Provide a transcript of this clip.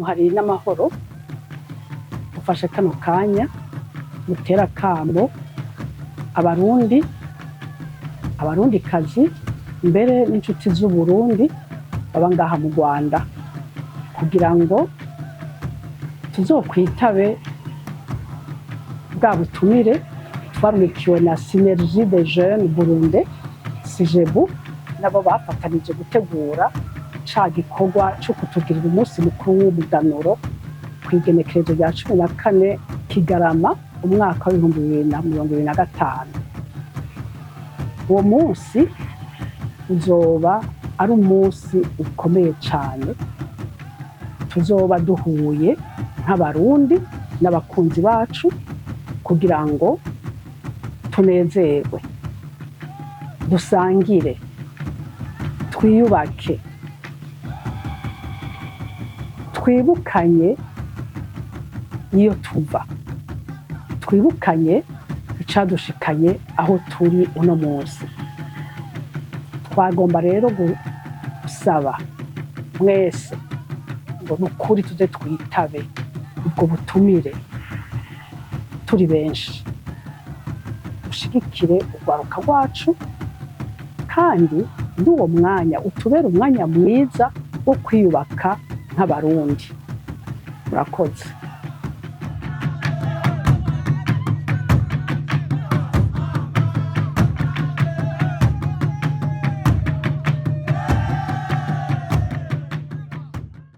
muhari n'amahoro ufashe kano kanya mutera kamo abarundikazi mbere n'inshuti z'Uburundi baba ngaha mu Rwanda kugira ngo tuzokwitabe bwa butumire twarunikiwe na Synergie des Jeunes Burundais Sijebu nabo bafatanije gutegura ca gikorwa cyo kutugirira umunsi mukuru w'umuganuro kw'igenekerezo rya 14 Kigarama umwaka wa 2025. Uwo munsi uzoba ari umunsi ukomeye cyane, tuzoba duhuye nk'abarundi n'abakunzi bacu kugira ngo tunezerwe, dusangire, twiyubake, twibukanye iyo tuva, twibukanye icadushikanye aho turi uno munsi. Twagomba rero gusaba mwese ngo nukuri tuze twitabe ubwo butumire turi benshi, dushigikire urwaruka rwacu kandi n'uwo mwanya utubere umwanya mwiza wo kwiyubaka nk'abarundi. Murakoze.